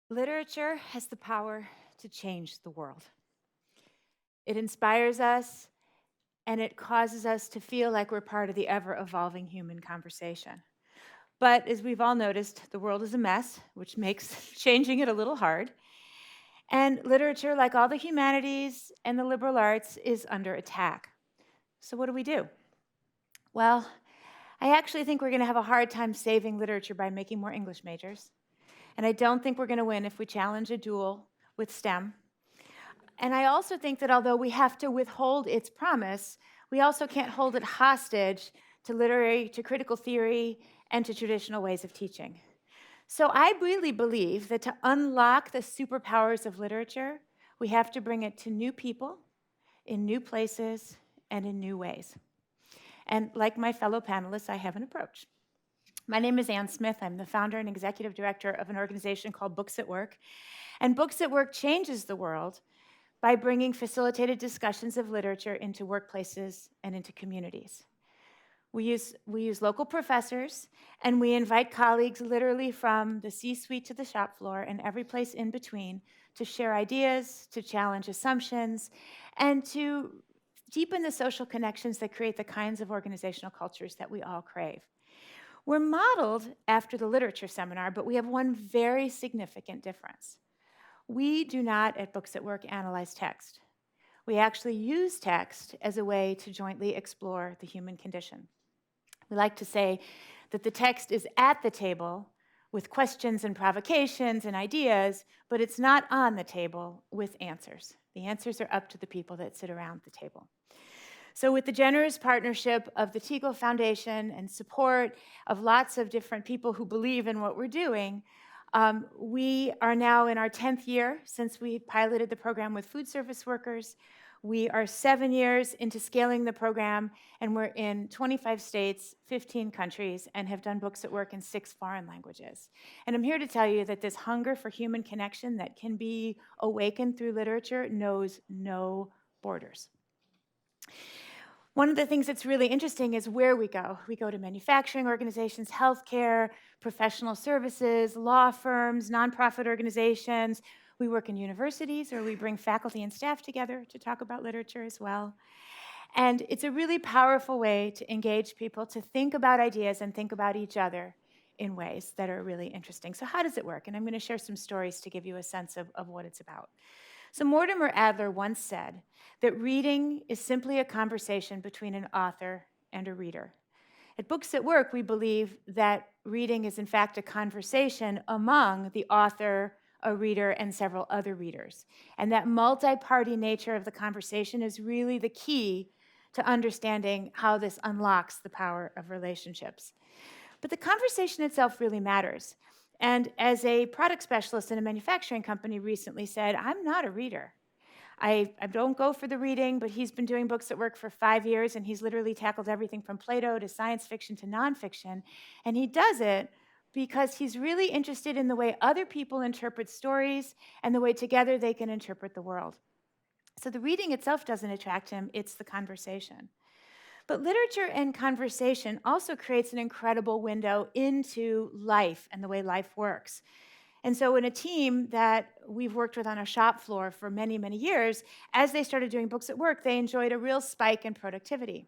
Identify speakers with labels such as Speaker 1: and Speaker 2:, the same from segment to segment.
Speaker 1: Literature has the power to change the world. It inspires us and it causes us to feel like we're part of the ever evolving human conversation. But as we've all noticed, the world is a mess, which makes changing it a little hard. And literature, like all the humanities and the liberal arts, is under attack. So, what do we do? Well, I actually think we're going to have a hard time saving literature by making more English majors. And I don't think we're going to win if we challenge a duel with STEM. And I also think that although we have to withhold its promise, we also can't hold it hostage to critical theory, and to traditional ways of teaching. So I really believe that to unlock the superpowers of literature, we have to bring it to new people, in new places, and in new ways. And like my fellow panelists, I have an approach. My name is Ann Smith. I'm the founder and executive director of an organization called Books at Work. And Books at Work changes the world by bringing facilitated discussions of literature into workplaces and into communities. We use local professors, and we invite colleagues literally from the C-suite to the shop floor and every place in between to share ideas, to challenge assumptions, and to deepen the social connections that create the kinds of organizational cultures that we all crave. We're modeled after the literature seminar, but we have one very significant difference. We do not, at Books at Work, analyze text. We actually use text as a way to jointly explore the human condition. We like to say that the text is at the table with questions and provocations and ideas, but it's not on the table with answers. The answers are up to the people that sit around the table. So with the generous partnership of the Teagle Foundation and support of lots of different people who believe in what we're doing, we are now in our 10th year since we piloted the program with food service workers. We are 7 years into scaling the program, and we're in 25 states, 15 countries, and have done Books at Work in 6 foreign languages. And I'm here to tell you that this hunger for human connection that can be awakened through literature knows no borders. One of the things that's really interesting is where we go. We go to manufacturing organizations, healthcare, professional services, law firms, nonprofit organizations. We work in universities, or we bring faculty and staff together to talk about literature as well. And it's a really powerful way to engage people to think about ideas and think about each other in ways that are really interesting. So how does it work? And I'm going to share some stories to give you a sense of what it's about. So Mortimer Adler once said that reading is simply a conversation between an author and a reader. At Books at Work, we believe that reading is in fact a conversation among the author, a reader, and several other readers. And that multi-party nature of the conversation is really the key to understanding how this unlocks the power of relationships. But the conversation itself really matters. And as a product specialist in a manufacturing company recently said, I'm not a reader. I don't go for the reading, but he's been doing Books at Work for 5 years, and he's literally tackled everything from Plato to science fiction to nonfiction. And he does it because he's really interested in the way other people interpret stories and the way together they can interpret the world. So the reading itself doesn't attract him, it's the conversation. But literature and conversation also creates an incredible window into life and the way life works. And so in a team that we've worked with on a shop floor for many, many years, as they started doing Books at Work, they enjoyed a real spike in productivity.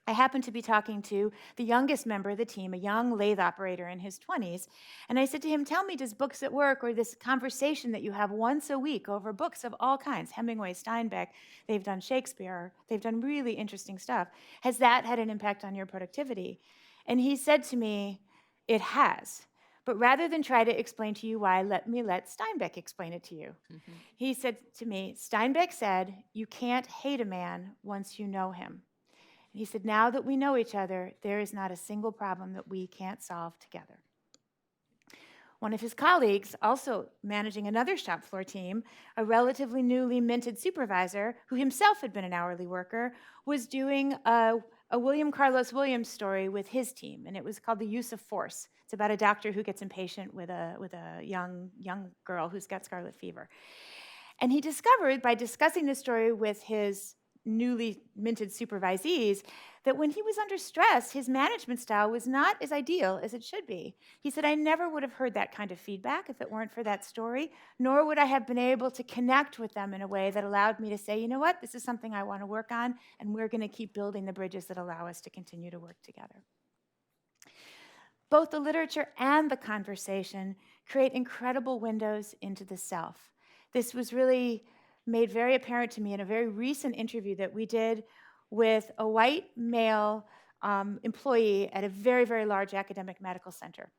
Speaker 1: I happened to be talking to the youngest member of the team, a young lathe operator in his 20s, and I said to him, tell me, does Books at Work, or this conversation that you have once a week over books of all kinds, Hemingway, Steinbeck, they've done Shakespeare, they've done really interesting stuff, has that had an impact on your productivity? And he said to me, it has. But rather than try to explain to you why, let Steinbeck explain it to you. Mm-hmm. He said to me, Steinbeck said, you can't hate a man once you know him. And he said, now that we know each other, there is not a single problem that we can't solve together. One of his colleagues, also managing another shop floor team, a relatively newly minted supervisor who himself had been an hourly worker, was doing a William Carlos Williams story with his team, and it was called The Use of Force. It's about a doctor who gets impatient with a young girl who's got scarlet fever. And he discovered, by discussing the story with his newly minted supervisees that when he was under stress, his management style was not as ideal as it should be. He said, I never would have heard that kind of feedback if it weren't for that story, nor would I have been able to connect with them in a way that allowed me to say, you know what, this is something I want to work on, and we're going to keep building the bridges that allow us to continue to work together. Both the literature and the conversation create incredible windows into the self. This was really made very apparent to me in a very recent interview that we did with a white male employee at a very, very large academic medical center.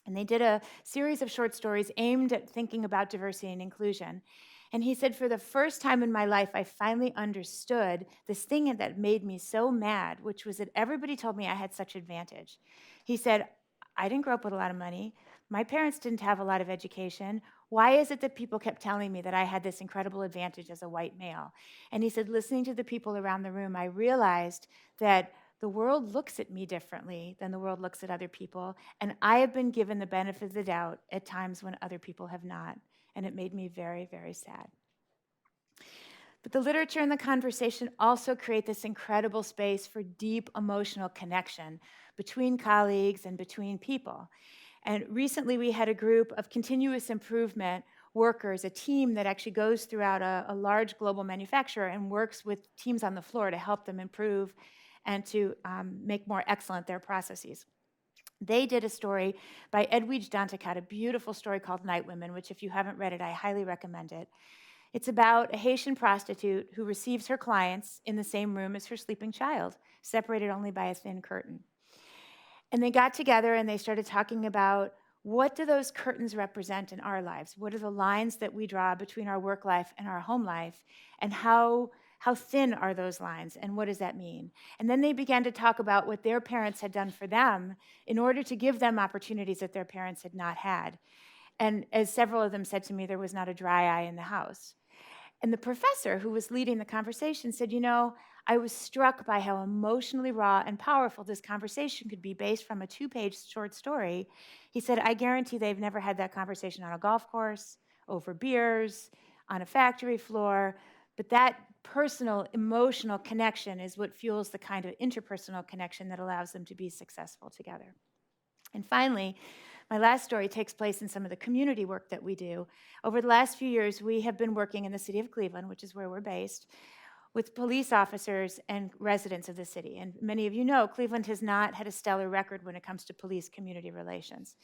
Speaker 1: And they did a series of short stories aimed at thinking about diversity and inclusion. And he said, for the first time in my life, I finally understood this thing that made me so mad, which was that everybody told me I had such advantage. He said, I didn't grow up with a lot of money. My parents didn't have a lot of education. Why is it that people kept telling me that I had this incredible advantage as a white male? And he said, listening to the people around the room, I realized that the world looks at me differently than the world looks at other people, and I have been given the benefit of the doubt at times when other people have not, and it made me very, very sad. But the literature and the conversation also create this incredible space for deep emotional connection between colleagues and between people. And recently we had a group of continuous improvement workers, a team that actually goes throughout a large global manufacturer and works with teams on the floor to help them improve and to make more excellent their processes. They did a story by Edwidge Danticat, a beautiful story called Night Women, which if you haven't read it, I highly recommend it. It's about a Haitian prostitute who receives her clients in the same room as her sleeping child, separated only by a thin curtain. And they got together and they started talking about what do those curtains represent in our lives? What are the lines that we draw between our work life and our home life? And how thin are those lines and what does that mean? And then they began to talk about what their parents had done for them in order to give them opportunities that their parents had not had. And as several of them said to me, there was not a dry eye in the house. And the professor who was leading the conversation said, you know, I was struck by how emotionally raw and powerful this conversation could be based from a 2-page short story. He said, I guarantee they've never had that conversation on a golf course, over beers, on a factory floor, but that personal, emotional connection is what fuels the kind of interpersonal connection that allows them to be successful together. And finally, my last story takes place in some of the community work that we do. Over the last few years, we have been working in the city of Cleveland, which is where we're based, with police officers and residents of the city. And many of you know, Cleveland has not had a stellar record when it comes to police-community relations.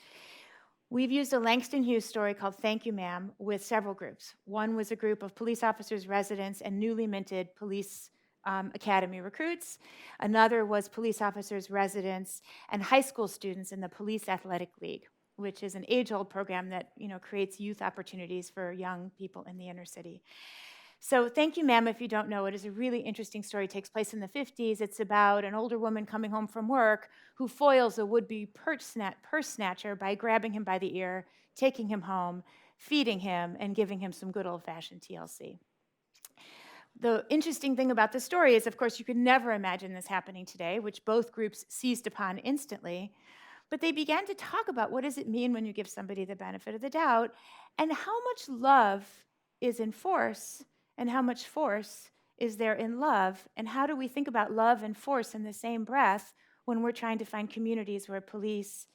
Speaker 1: We've used a Langston Hughes story called Thank You Mam with several groups. One was a group of police officers, residents, and newly minted police academy recruits. Another was police officers, residents, and high school students in the Police Athletic League, which is an age-old program that creates youth opportunities for young people in the inner city. So Thank You Mam, if you don't know it, is a really interesting story. It takes place in the 50s. It's about an older woman coming home from work who foils a would-be purse snatcher by grabbing him by the ear, taking him home, feeding him, and giving him some good old-fashioned TLC. The interesting thing about the story is, of course, you could never imagine this happening today, which both groups seized upon instantly. But they began to talk about what does it mean when you give somebody the benefit of the doubt, and how much love is in force, and how much force is there in love, and how do we think about love and force in the same breath when we're trying to find communities where police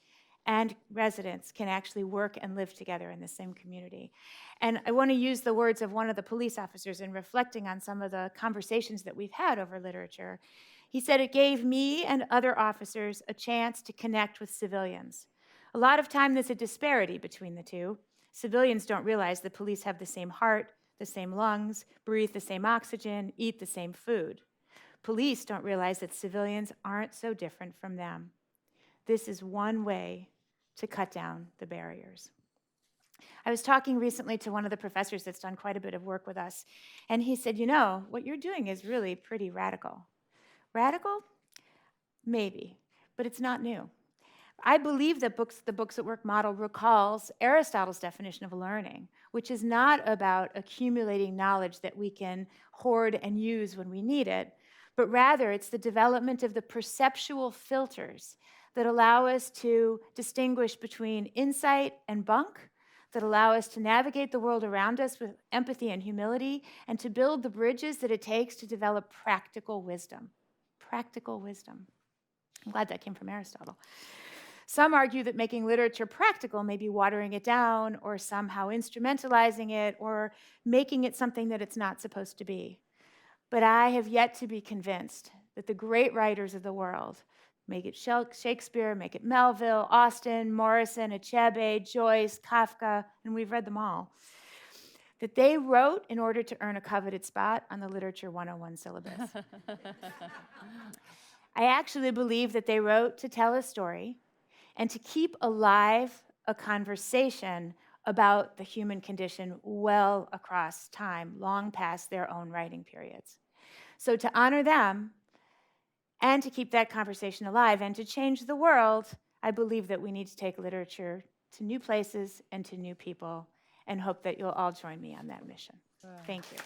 Speaker 1: and residents can actually work and live together in the same community. And I want to use the words of one of the police officers in reflecting on some of the conversations that we've had over literature. He said, it gave me and other officers a chance to connect with civilians. A lot of time there's a disparity between the two. Civilians don't realize that police have the same heart, the same lungs, breathe the same oxygen, eat the same food. Police don't realize that civilians aren't so different from them. This is one way to cut down the barriers. I was talking recently to one of the professors that's done quite a bit of work with us, and he said, you know, what you're doing is really pretty radical. Radical? Maybe, but it's not new. I believe that the Books at Work model recalls Aristotle's definition of learning, which is not about accumulating knowledge that we can hoard and use when we need it, but rather it's the development of the perceptual filters that allow us to distinguish between insight and bunk, that allow us to navigate the world around us with empathy and humility, and to build the bridges that it takes to develop practical wisdom. Practical wisdom. I'm glad that came from Aristotle. Some argue that making literature practical may be watering it down or somehow instrumentalizing it or making it something that it's not supposed to be. But I have yet to be convinced that the great writers of the world, make it Shakespeare, make it Melville, Austen, Morrison, Achebe, Joyce, Kafka, and we've read them all, that they wrote in order to earn a coveted spot on the Literature 101 syllabus. I actually believe that they wrote to tell a story and to keep alive a conversation about the human condition well across time, long past their own writing periods. So to honor them and to keep that conversation alive and to change the world, I believe that we need to take literature to new places and to new people, and hope that you'll all join me on that mission. Thank you.